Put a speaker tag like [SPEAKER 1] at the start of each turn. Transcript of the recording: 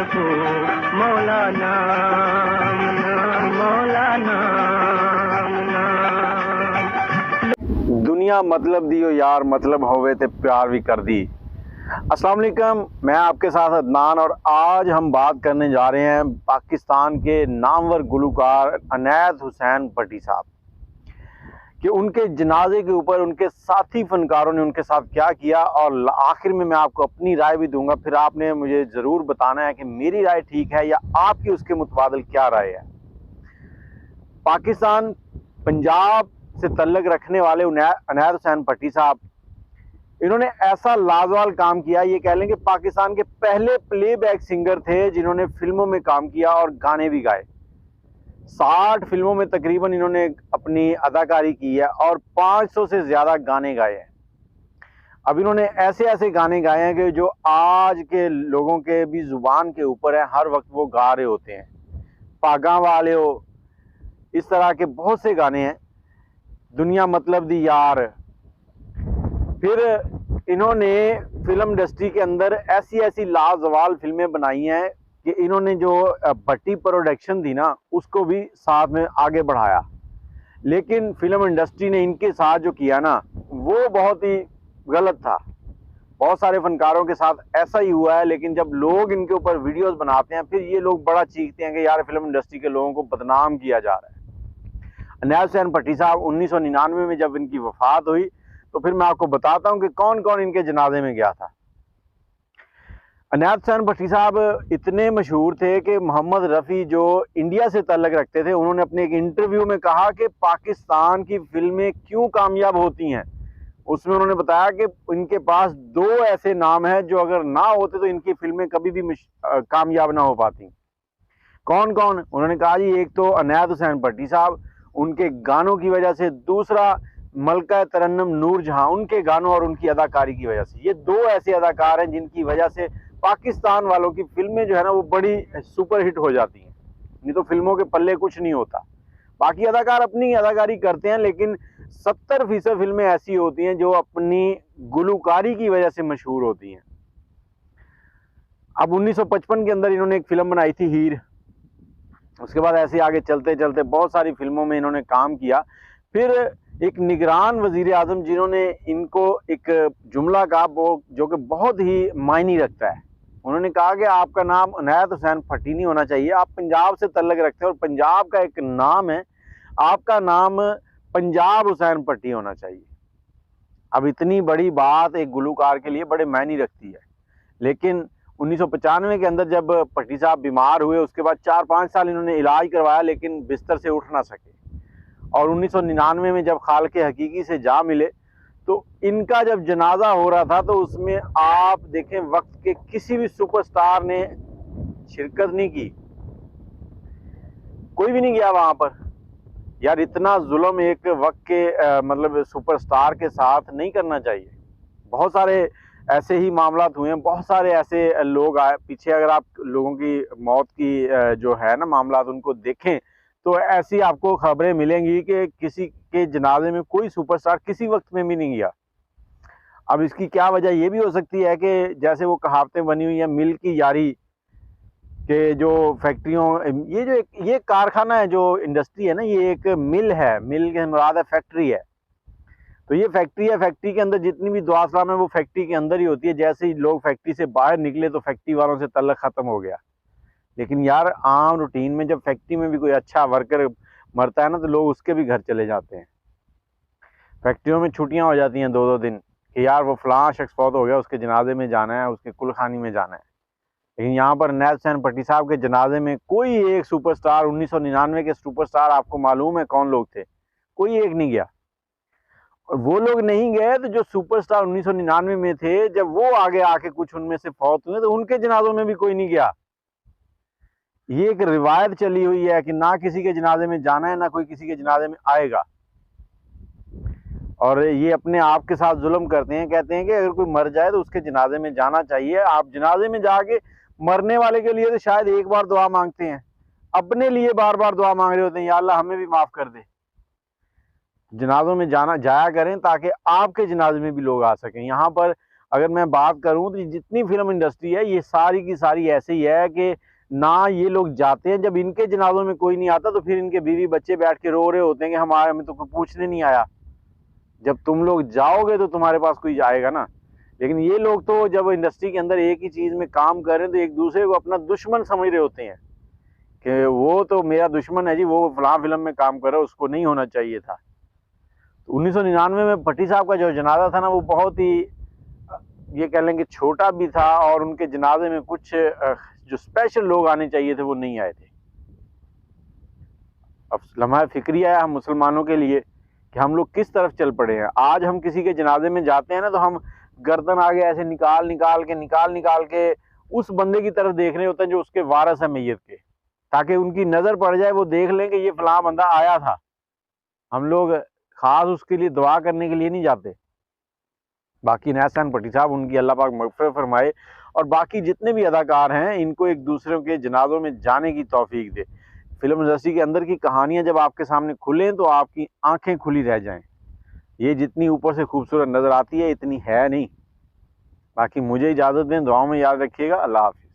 [SPEAKER 1] हो मौला नाम नाम मौला नाम नाम।
[SPEAKER 2] दुनिया मतलब दियो यार, मतलब होवे ते प्यार भी कर दी। अस्सलाम वालेकुम, मैं आपके साथ अदनान और आज हम बात करने जा रहे हैं पाकिस्तान के नामवर गुलकार अनैत हुसैन भट्टी साहब कि उनके जनाजे के ऊपर उनके साथी फनकारों ने उनके साथ क्या किया, और आखिर में मैं आपको अपनी राय भी दूंगा। फिर आपने मुझे ज़रूर बताना है कि मेरी राय ठीक है या आपकी उसके मुतबादिल क्या राय है। पाकिस्तान पंजाब से तल्लक रखने वाले अनैत हुसैन भट्टी साहब, इन्होंने ऐसा लाजवाब काम किया, ये कह लें कि पाकिस्तान के पहले प्लेबैक सिंगर थे जिन्होंने फिल्मों में काम किया और गाने भी गाए। 60 फिल्मों में तकरीबन इन्होंने अपनी अदाकारी की है और 500 से ज़्यादा गाने गाए हैं। अब इन्होंने ऐसे ऐसे गाने गाए हैं कि जो आज के लोगों के भी ज़ुबान के ऊपर है, हर वक्त वो गा रहे होते हैं। पागा वाले हो, इस तरह के बहुत से गाने हैं, दुनिया मतलब दी यार। फिर इन्होंने फिल्म इंडस्ट्री के अंदर ऐसी ऐसी लाजवाब फिल्में बनाई हैं कि इन्होंने जो भट्टी प्रोडक्शन थी ना, उसको भी साथ में आगे बढ़ाया। लेकिन फिल्म इंडस्ट्री ने इनके साथ जो किया ना, वो बहुत ही गलत था। बहुत सारे फनकारों के साथ ऐसा ही हुआ है, लेकिन जब लोग इनके ऊपर वीडियोस बनाते हैं, फिर ये लोग बड़ा चीखते हैं कि यार फिल्म इंडस्ट्री के लोगों को बदनाम किया जा रहा है। अनैत हुसैन भट्टी साहब 1999 में जब इनकी वफात हुई, तो फिर मैं आपको बताता हूं कि कौन कौन इनके जनाजे में गया था। अनैत हुसैन भट्टी साहब इतने मशहूर थे कि मोहम्मद रफ़ी जो इंडिया से ताल्लुक़ रखते थे, उन्होंने अपने एक इंटरव्यू में कहा कि पाकिस्तान की फिल्में क्यों कामयाब होती हैं। उसमें उन्होंने बताया कि इनके पास 2 ऐसे नाम हैं जो अगर ना होते तो इनकी फिल्में कभी भी कामयाब ना हो पाती। कौन कौन? उन्होंने कहा जी, एक तो अनैत हुसैन भट्टी साहब उनके गानों की वजह से, दूसरा मलका तरन्नुम नूर जहां उनके गानों और उनकी अदाकारी की वजह से। ये 2 ऐसे अदाकार हैं जिनकी वजह से पाकिस्तान वालों की फिल्में जो है ना, वो बड़ी सुपर हिट हो जाती हैं। नहीं तो फिल्मों के पल्ले कुछ नहीं होता। बाकी अदाकार अपनी अदाकारी करते हैं, लेकिन 70% फिल्में ऐसी होती हैं जो अपनी गुलकारी की वजह से मशहूर होती हैं। अब 1955 के अंदर इन्होंने एक फिल्म बनाई थी हीर। उसके बाद ऐसे आगे चलते चलते बहुत सारी फिल्मों में इन्होंने काम किया। फिर एक निगरान वजीर आजम, जिन्होंने इनको एक जुमला कहा वो जो कि बहुत ही मायने रखता है। उन्होंने कहा कि आपका नाम अनैत हुसैन भट्टी नहीं होना चाहिए, आप पंजाब से तल्लुक़ रखते हैं और पंजाब का एक नाम है, आपका नाम पंजाब हुसैन भट्टी होना चाहिए। अब इतनी बड़ी बात एक गुलकार के लिए बड़े मायने रखती है। लेकिन 1995 के अंदर जब भट्टी साहब बीमार हुए, उसके बाद 4-5 साल इन्होंने इलाज करवाया, लेकिन बिस्तर से उठ ना सके। और 1999 में जब खालिक़े हकीकी से जा मिले, तो इनका जब जनाजा हो रहा था, तो उसमें आप देखें वक्त के किसी भी सुपरस्टार ने शिरकत नहीं की, कोई भी नहीं गया वहां पर। यार इतना जुल्म एक वक्त के मतलब सुपरस्टार के साथ नहीं करना चाहिए। बहुत सारे ऐसे ही मामलात हुए हैं, बहुत सारे ऐसे लोग आए पीछे। अगर आप लोगों की मौत की जो है ना मामलात, उनको देखें तो ऐसी आपको खबरें मिलेंगी कि किसी के जनाजे में कोई सुपरस्टार किसी वक्त में भी नहीं गया। अब इसकी क्या वजह ये भी हो सकती है कि जैसे वो कहावतें बनी हुई हैं, मिल की यारी के जो फैक्ट्रियों, ये जो ये कारखाना है, जो इंडस्ट्री है ना, ये एक मिल है। मिल के मुराद है फैक्ट्री है। तो ये फैक्ट्री है, फैक्ट्री के अंदर जितनी भी दुआ सलाम है वो फैक्ट्री के अंदर ही होती है। जैसे ही लोग फैक्ट्री से बाहर निकले तो फैक्ट्री वालों से तल्लुक़ ख़त्म हो गया। लेकिन यार आम रूटीन में जब फैक्ट्री में भी कोई अच्छा वर्कर मरता है ना, तो लोग उसके भी घर चले जाते हैं। फैक्ट्रियों में छुट्टियां हो जाती हैं 2-2 दिन कि यार वो फलां शख्स फौत हो गया, उसके जनाजे में जाना है, उसके कुलखानी में जाना है। लेकिन यहाँ पर अनैत हुसैन भट्टी साहब के जनाजे में कोई एक सुपरस्टार, 1999 के सुपरस्टार आपको मालूम है कौन लोग थे? कोई एक नहीं गया। और वो लोग नहीं गए तो जो सुपरस्टार 1999 में थे, जब वो आगे आके कुछ उनमें से फौत हुए, तो उनके जनाजों में भी कोई नहीं गया। ये एक रिवायत चली हुई है कि ना किसी के जनाजे में जाना है, ना कोई किसी के जनाजे में आएगा। और ये अपने आप के साथ जुल्म करते हैं। कहते हैं कि अगर कोई मर जाए तो उसके जनाजे में जाना चाहिए। आप जनाजे में जाके मरने वाले के लिए तो शायद एक बार दुआ मांगते हैं, अपने लिए बार बार दुआ मांग रहे होते हैं, या अल्लाह हमें भी माफ कर दे। जनाजों में जाया करें ताकि आपके जनाजे में भी लोग आ सकें। यहाँ पर अगर मैं बात करूं तो जितनी फिल्म इंडस्ट्री है ये सारी की सारी ऐसे ही है कि ना ये लोग जाते हैं, जब इनके जनाजों में कोई नहीं आता तो फिर इनके बीवी बच्चे बैठ के रो रहे होते हैं कि हमारे में तो कोई पूछने नहीं आया। जब तुम लोग जाओगे तो तुम्हारे पास कोई जाएगा ना। लेकिन ये लोग तो जब इंडस्ट्री के अंदर एक ही चीज में काम कर रहे हैं तो एक दूसरे को अपना दुश्मन समझ रहे होते हैं कि वो तो मेरा दुश्मन है जी, वो फलां फिल्म में काम कर रहा है, उसको नहीं होना चाहिए था। तो 1999 में भट्टी साहब का जो जनाजा था ना, वो बहुत ही ये कह लेंगे छोटा भी था, और उनके जनाजे में कुछ जो स्पेशल लोग आने चाहिए थे वो नहीं आए थे। अब लम्हा फिक्रिया है हम मुसलमानों के लिए कि हम लोग किस तरफ चल पड़े हैं। आज हम किसी के जनाजे में जाते हैं ना तो हम गर्दन आगे ऐसे निकाल निकाल के उस बंदे की तरफ देख रहे होते हैं जो उसके वारिस है मैयत के, ताकि उनकी नजर पड़ जाए, वो देख लें कि ये फलां बंदा आया था। हम लोग खास उसके लिए दुआ करने के लिए नहीं जाते। बाकी इनायत हुसैन भट्टी साहब, उनकी अल्लाह पाक मग़फ़िरत फरमाए, और बाकी जितने भी अदाकार हैं इनको एक दूसरे के जनाजों में जाने की तौफीक दे। फिल्म इंडस्ट्री के अंदर की कहानियां जब आपके सामने खुलें तो आपकी आंखें खुली रह जाएं। ये जितनी ऊपर से खूबसूरत नजर आती है इतनी है नहीं। बाकी मुझे इजाज़त दें, दुआओं में याद रखिएगा। अल्लाह हाफ़िज़।